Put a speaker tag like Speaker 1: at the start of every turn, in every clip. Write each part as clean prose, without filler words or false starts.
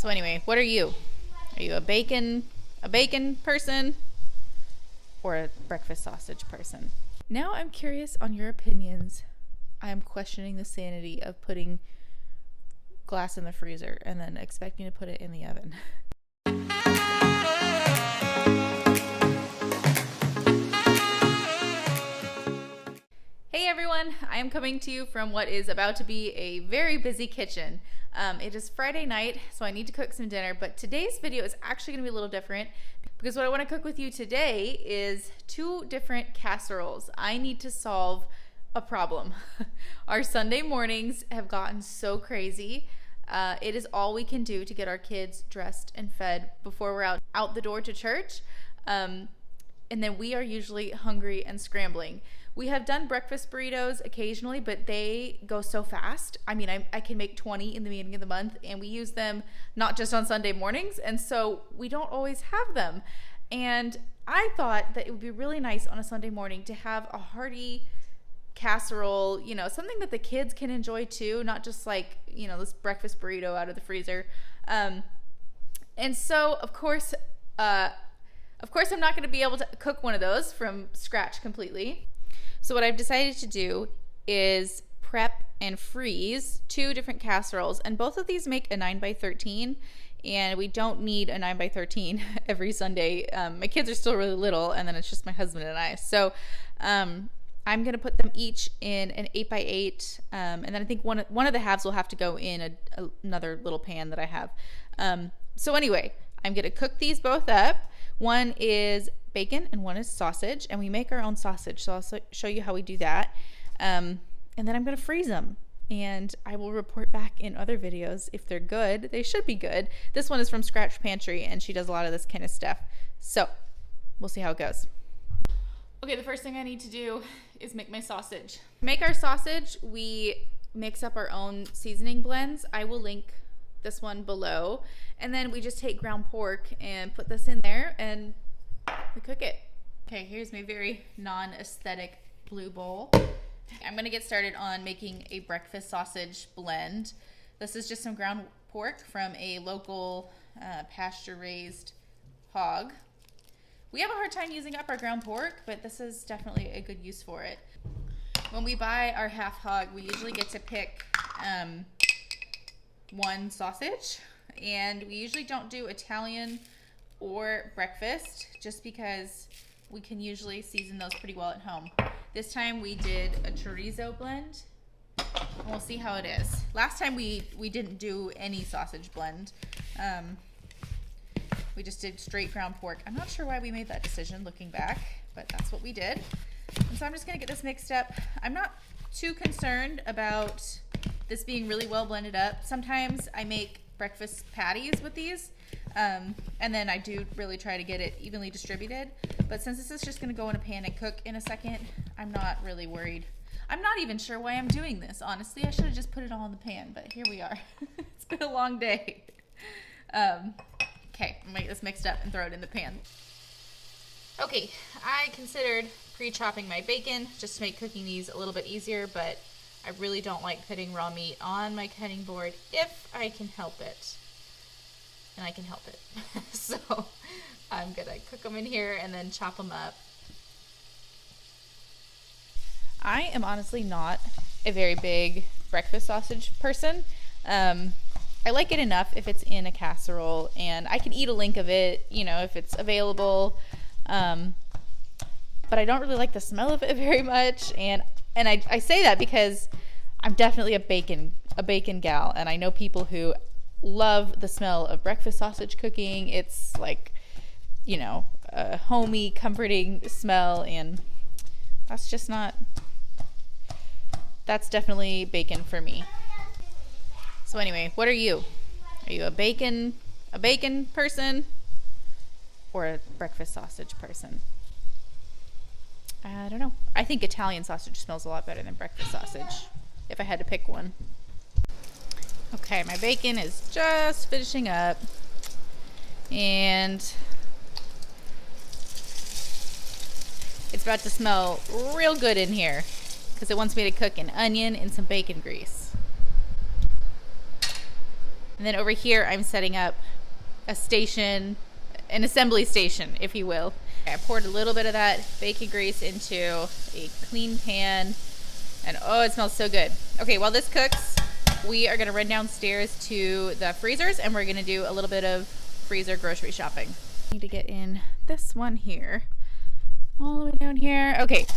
Speaker 1: So anyway, what are you? Are you a bacon person or a breakfast sausage person? Now I'm curious on your opinions. I am questioning the sanity of putting glass in the freezer and then expecting to put it in the oven. Hey everyone, I am coming to you from what is about to be a very busy kitchen. It is Friday night, so I need to cook some dinner, but today's video is actually going to be a little different because what I want to cook with you today is two different casseroles. I need to solve a problem. Our Sunday mornings have gotten so crazy. It is all we can do to get our kids dressed and fed before we're out the door to church. And then we are usually hungry and scrambling. We have done breakfast burritos occasionally, but they go so fast. I mean, I can make 20 in the beginning of the month, and we use them not just on Sunday mornings, and so we don't always have them. And I thought that it would be really nice on a Sunday morning to have a hearty casserole, you know, something that the kids can enjoy too, not just like, you know, this breakfast burrito out of the freezer. And so, of course, I'm not going to be able to cook one of those from scratch completely. So what I've decided to do is prep and freeze two different casseroles, and both of these make a 9x13, and we don't need a 9x13 every Sunday. My kids are still really little, and then it's just my husband and I. So I'm going to put them each in an 8x8, and then I think one of the halves will have to go in another little pan that I have. So anyway, I'm going to cook these both up. One is bacon and one is sausage, and we make our own sausage, so I'll show you how we do that. And then I'm going to freeze them, and I will report back in other videos if they're good. They should be good. This one is from Scratch Pantry, and she does a lot of this kind of stuff, so we'll see how it goes. Okay, the first thing I need to do is make my sausage. To make our sausage, we mix up our own seasoning blends. I will link this one below, and then we just take ground pork and put this in there and we cook it. Okay, here's my very non-aesthetic blue bowl. I'm gonna get started on making a breakfast sausage blend. This is just some ground pork from a local pasture-raised hog. We have a hard time using up our ground pork, but this is definitely a good use for it. When we buy our half hog, we usually get to pick one sausage, and we usually don't do Italian or breakfast just because we can usually season those pretty well at home. This time we did a chorizo blend, and we'll see how it is. Last time we didn't do any sausage blend. We just did straight ground pork. I'm not sure why we made that decision looking back, but that's what we did. And so I'm just gonna get this mixed up. I'm not too concerned about this being really well blended up. Sometimes I make breakfast patties with these, and then I do really try to get it evenly distributed. But since this is just gonna go in a pan and cook in a second, I'm not really worried. I'm not even sure why I'm doing this, honestly. I should have just put it all in the pan, but here we are. It's been a long day. Okay, I'll make this mixed up and throw it in the pan. Okay, I considered pre-chopping my bacon just to make cooking these a little bit easier, but I really don't like putting raw meat on my cutting board if I can help it. And I can help it. So I'm gonna cook them in here and then chop them up. I am honestly not a very big breakfast sausage person. I like it enough if it's in a casserole, and I can eat a link of it, you know, if it's available. But I don't really like the smell of it very much, and I say that because I'm definitely a bacon gal, and I know people who love the smell of breakfast sausage cooking. It's like, you know, a homey, comforting smell, and that's definitely bacon for me. So anyway, what are you? Are you a bacon person or a breakfast sausage person? I don't know. I think Italian sausage smells a lot better than breakfast sausage, if I had to pick one. Okay, my bacon is just finishing up, and it's about to smell real good in here because it wants me to cook an onion and some bacon grease. And then over here, I'm setting up a station, an assembly station, if you will. I poured a little bit of that bacon grease into a clean pan, and oh, it smells so good. Okay, while this cooks, we are gonna run downstairs to the freezers and we're gonna do a little bit of freezer grocery shopping. I need to get in this one here, all the way down here. Okay,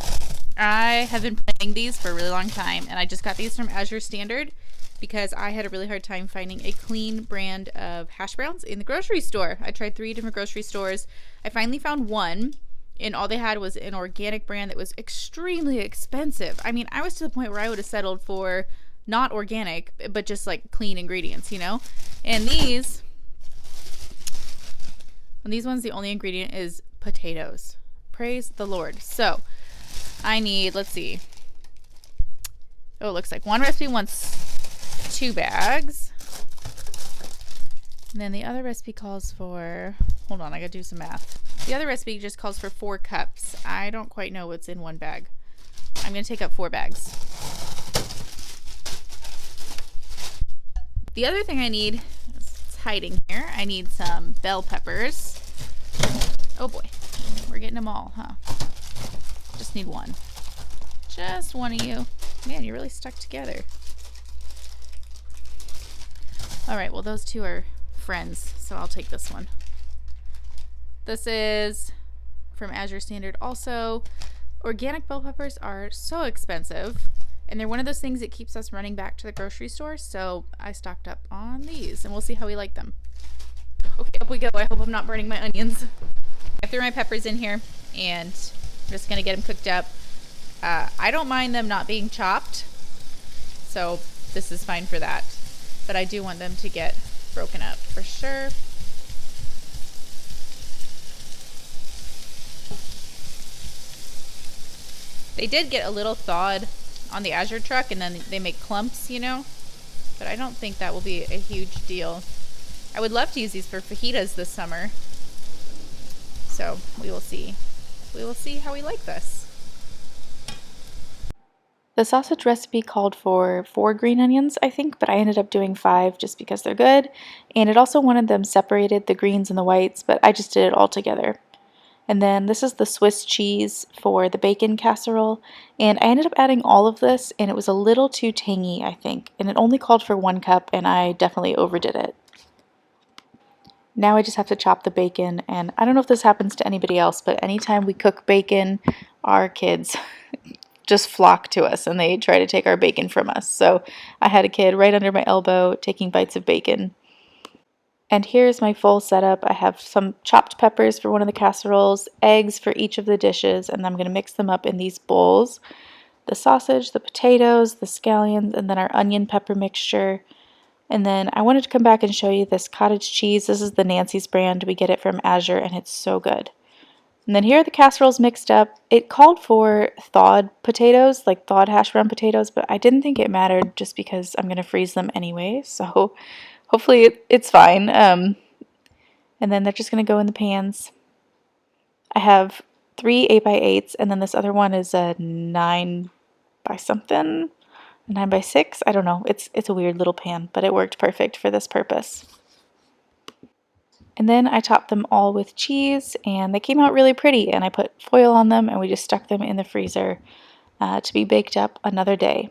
Speaker 1: I have been planning these for a really long time, and I just got these from Azure Standard because I had a really hard time finding a clean brand of hash browns in the grocery store. I tried 3 different grocery stores. I finally found one, and all they had was an organic brand that was extremely expensive. I mean, I was to the point where I would have settled for not organic, but just like clean ingredients, you know? And these ones, the only ingredient is potatoes. Praise the Lord. So I need, let's see. Oh, it looks like one recipe wants 2 bags. And then the other recipe calls for, hold on, I gotta do some math. The other recipe just calls for 4 cups. I don't quite know what's in one bag. I'm gonna take up 4 bags. The other thing I need, it's hiding here, I need some bell peppers. Oh boy, we're getting them all, huh? Just need one. Just one of you. Man, you're really stuck together. All right, well, those 2 are friends, so I'll take this one. This is from Azure Standard also. Organic bell peppers are so expensive, and they're one of those things that keeps us running back to the grocery store, so I stocked up on these, and we'll see how we like them. Okay, up we go. I hope I'm not burning my onions. I threw my peppers in here, and I'm just gonna get them cooked up. I don't mind them not being chopped, so this is fine for that. But I do want them to get broken up for sure. They did get a little thawed on the Azure truck, and then they make clumps, you know, but I don't think that will be a huge deal. I would love to use these for fajitas this summer, so we will see. We will see how we like this. The sausage recipe called for 4 green onions, I think, but I ended up doing 5 just because they're good. And it also wanted them separated, the greens and the whites, but I just did it all together. And then this is the Swiss cheese for the bacon casserole. And I ended up adding all of this, and it was a little too tangy, I think. And it only called for 1 cup, and I definitely overdid it. Now I just have to chop the bacon, and I don't know if this happens to anybody else, but anytime we cook bacon, our kids just flock to us and they try to take our bacon from us. So I had a kid right under my elbow taking bites of bacon. And here's my full setup. I have some chopped peppers for one of the casseroles, eggs for each of the dishes, and I'm going to mix them up in these bowls. The sausage, the potatoes, the scallions, and then our onion pepper mixture. And then I wanted to come back and show you this cottage cheese. This is the Nancy's brand. We get it from Azure, and it's so good. And then here are the casseroles mixed up. It called for thawed potatoes, like thawed hash brown potatoes, but I didn't think it mattered just because I'm going to freeze them anyway. So hopefully it's fine. And then they're just going to go in the pans. I have 3 8x8s, and then this other one is a 9 by something, 9 by 6. I don't know. It's a weird little pan, but it worked perfect for this purpose. And then I topped them all with cheese, and they came out really pretty, and I put foil on them, and we just stuck them in the freezer to be baked up another day.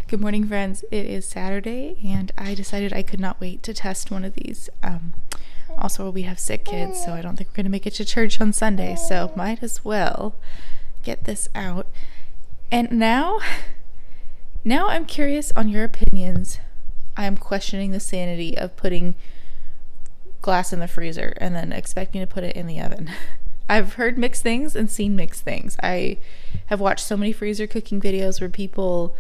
Speaker 1: Good morning, friends. It is Saturday, and I decided I could not wait to test one of these. Also, we have sick kids, so I don't think we're going to make it to church on Sunday, so might as well get this out. And now I'm curious on your opinions. I'm questioning the sanity of putting glass in the freezer and then expecting to put it in the oven. I've heard mixed things and seen mixed things. I have watched so many freezer cooking videos where people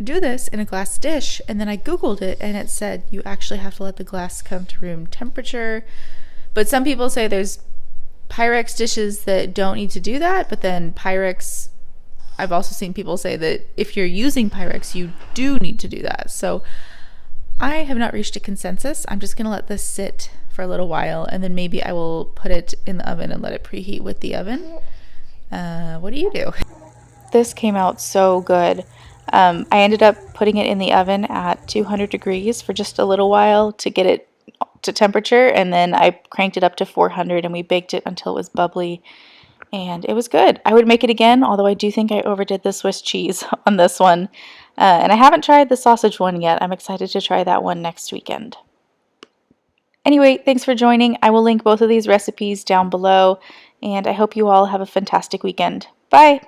Speaker 1: do this in a glass dish, and then I googled it and it said you actually have to let the glass come to room temperature. But some people say there's Pyrex dishes that don't need to do that, but then Pyrex, I've also seen people say that if you're using Pyrex, you do need to do that. So I have not reached a consensus. I'm just going to let this sit for a little while, and then maybe I will put it in the oven and let it preheat with the oven. What do you do? This came out so good. I ended up putting it in the oven at 200 degrees for just a little while to get it to temperature, and then I cranked it up to 400 and we baked it until it was bubbly, and it was good. I would make it again, although I do think I overdid the Swiss cheese on this one. And I haven't tried the sausage one yet. I'm excited to try that one next weekend. Anyway, thanks for joining. I will link both of these recipes down below, and I hope you all have a fantastic weekend. Bye!